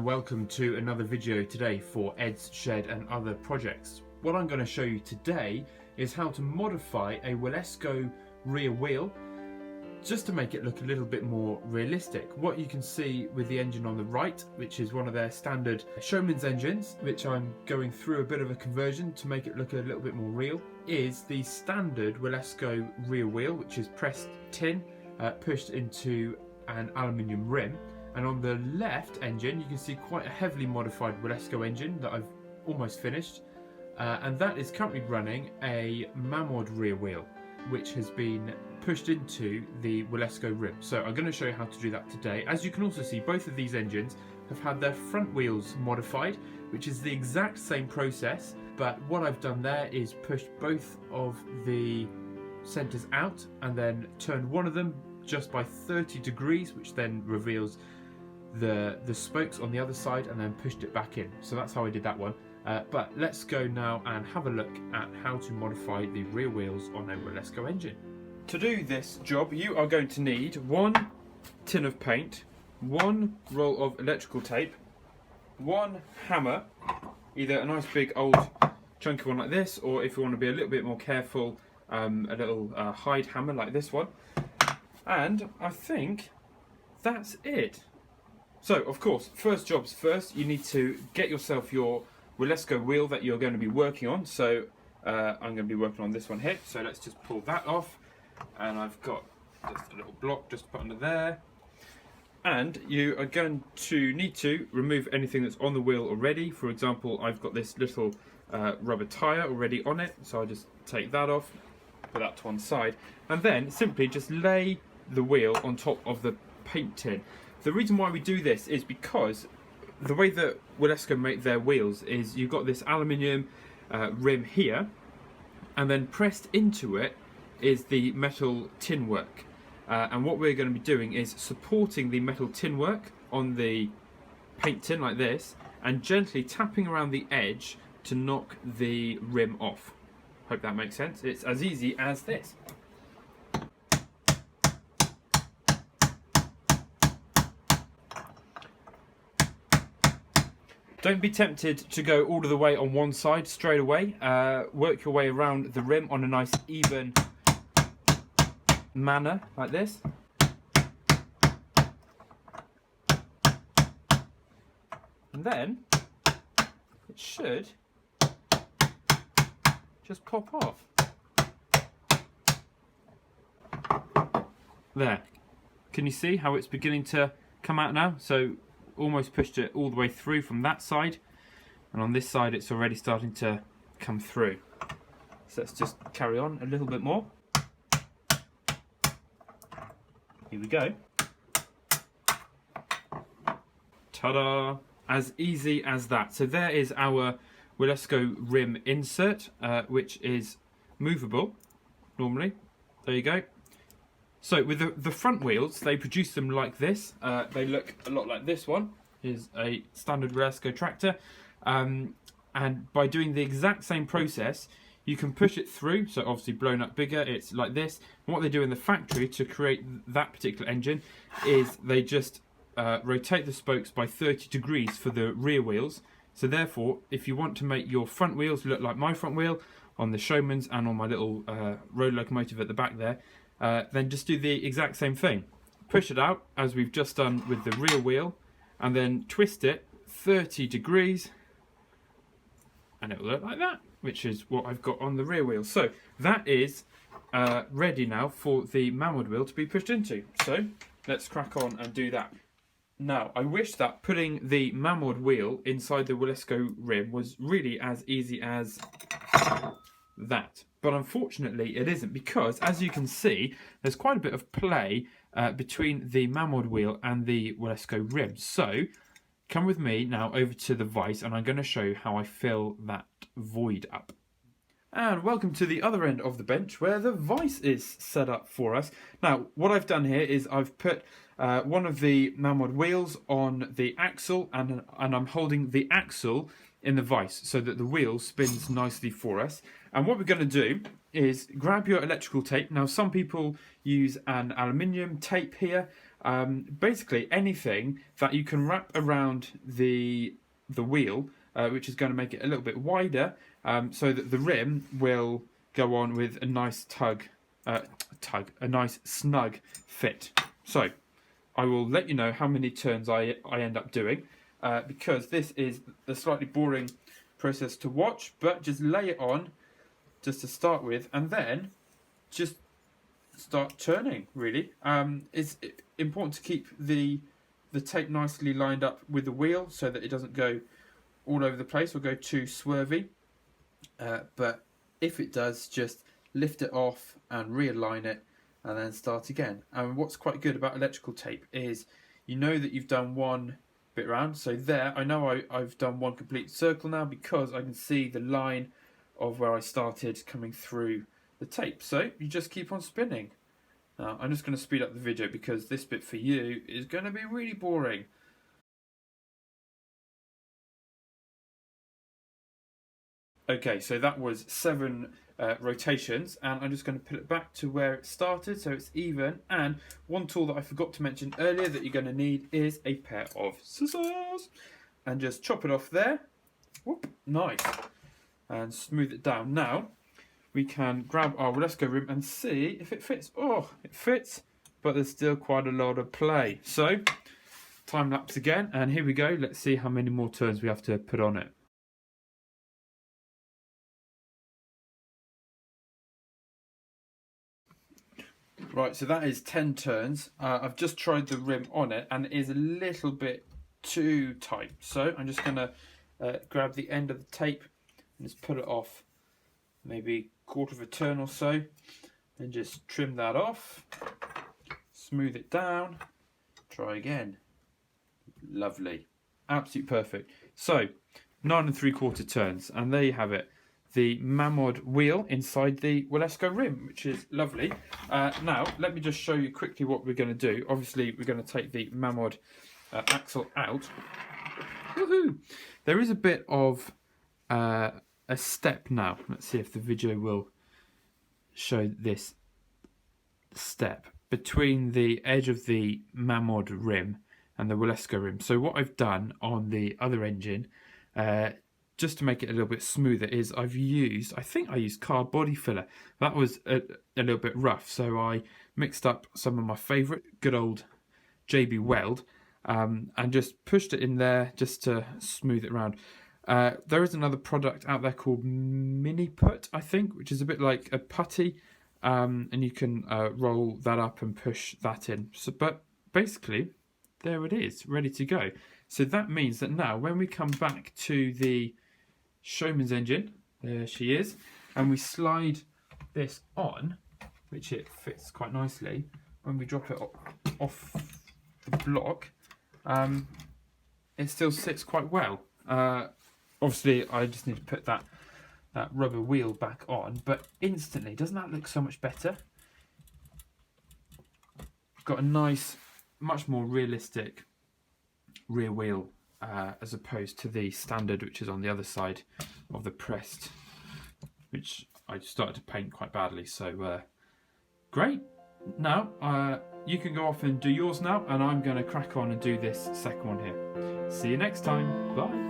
welcome to another video today for Ed's Shed and other projects. What I'm going to show you today is how to modify a Wilesco rear wheel just to make it look a little bit more realistic. What you can see with the engine on the right, which is one of their standard Showman's engines, which I'm going through a bit of a conversion to make it look a little bit more real, is the standard Wilesco rear wheel, which is pressed tin, pushed into an aluminium rim. And on the left engine, you can see quite a heavily modified Wilesco engine that I've almost finished. And that is currently running a Mammod rear wheel, which has been pushed into the Wilesco rim. So I'm going to show you how to do that today. As you can also see, both of these engines have had their front wheels modified, which is the exact same process. But what I've done there is pushed both of the centers out and then turned one of them just by 30 degrees, which then reveals the spokes on the other side, and then pushed it back in. So that's how I did that one. But let's go now and have a look at how to modify the rear wheels on a Wilesco engine. To do this job, you are going to need one tin of paint, one roll of electrical tape, one hammer, either a nice big old chunky one like this, or if you want to be a little bit more careful, a little hide hammer like this one. And I think that's it. So, of course, first jobs first, you need to get yourself your Wilesco wheel that you're going to be working on. So, I'm going to be working on this one here. So let's just pull that off. And I've got just a little block just to put under there. And you are going to need to remove anything that's on the wheel already. For example, I've got this little rubber tyre already on it. So I'll just take that off, put that to one side. And then simply just lay the wheel on top of the paint tin. The reason why we do this is because the way that Wilesco make their wheels is you've got this aluminium rim here, and then pressed into it is the metal tin work. And what we're going to be doing is supporting the metal tin work on the paint tin like this, and gently tapping around the edge to knock the rim off. Hope that makes sense. It's as easy as this. Don't be tempted to go all of the way on one side straight away. Work your way around the rim on a nice even manner like this. And then it should just pop off. There. Can you see how it's beginning to come out now? So almost pushed it all the way through from that side, and on this side it's already starting to come through. So let's just carry on a little bit more. Here we go. Ta-da! As easy as that. So there is our Wilesco rim insert, which is movable normally. There you go. So with the front wheels, they produce them like this. They look a lot like this one. Is a standard Wilesco tractor. And by doing the exact same process, you can push it through. So obviously blown up bigger, it's like this. And what they do in the factory to create that particular engine is they just rotate the spokes by 30 degrees for the rear wheels. So therefore, if you want to make your front wheels look like my front wheel on the Showman's and on my little road locomotive at the back there, then just do the exact same thing. Push it out as we've just done with the rear wheel, and then twist it 30 degrees, and it will look like that, which is what I've got on the rear wheel. So that is ready now for the Mammod wheel to be pushed into. So let's crack on and do that. Now, I wish that putting the Mammod wheel inside the Wilesco rim was really as easy as that. But unfortunately it isn't, because as you can see, there's quite a bit of play between the Mammod wheel and the Wilesco rim. So come with me now over to the vise, and I'm going to show you how I fill that void up. And welcome to the other end of the bench where the vise is set up for us. Now, what I've done here is I've put one of the Mammod wheels on the axle, and I'm holding the axle in the vise so that the wheel spins nicely for us. And what we're going to do is grab your electrical tape. Now some people use an aluminium tape here. Basically anything that you can wrap around the wheel, which is going to make it a little bit wider, so that the rim will go on with a nice a nice snug fit. So I will let you know how many turns I end up doing, because this is a slightly boring process to watch, but just lay it on just to start with, and then just start turning, really. It's important to keep the tape nicely lined up with the wheel so that it doesn't go all over the place or go too swervy. But if it does, just lift it off and realign it and then start again. And what's quite good about electrical tape is you know that you've done one bit round. So there, I know I've done one complete circle now because I can see the line of where I started coming through the tape. So you just keep on spinning. Now I'm just going to speed up the video because this bit for you is going to be really boring. Okay, so that was 7 rotations, and I'm just going to put it back to where it started so it's even. And one tool that I forgot to mention earlier that you're going to need is a pair of scissors, and just chop it off there. Whoop, nice. And smooth it down. Now we can grab our Wilesco rim and see if it fits. Oh, it fits, but there's still quite a lot of play. So time lapse again, and here we go. Let's see how many more turns we have to put on it. Right, so that is 10 turns. I've just tried the rim on it and it is a little bit too tight. So I'm just going to grab the end of the tape and just put it off maybe quarter of a turn or so, and just trim that off, smooth it down, try again. Lovely, absolutely perfect. So 9 3/4 turns, and there you have it, the Mammod wheel inside the Wilesco rim, which is lovely. Now let me just show you quickly what we're going to do. Obviously we're going to take the Mammod axle out. Woohoo! There is a bit of a step now. Let's see if the video will show this step between the edge of the Mammod rim and the Wilesco rim. So what I've done on the other engine, just to make it a little bit smoother, is I think I used car body filler. That was a little bit rough, so I mixed up some of my favourite good old JB Weld, and just pushed it in there just to smooth it around. There is another product out there called Mini Put, I think, which is a bit like a putty, and you can roll that up and push that in. So, but basically, there it is, ready to go. So that means that now when we come back to the Showman's engine, there she is, and we slide this on, which it fits quite nicely, when we drop it off the block, it still sits quite well. Obviously I just need to put that rubber wheel back on, but instantly, doesn't that look so much better? Got a nice, much more realistic rear wheel, as opposed to the standard, which is on the other side of the pressed, which I started to paint quite badly. So great. Now you can go off and do yours now, and I'm going to crack on and do this second one here. See you next time. Bye.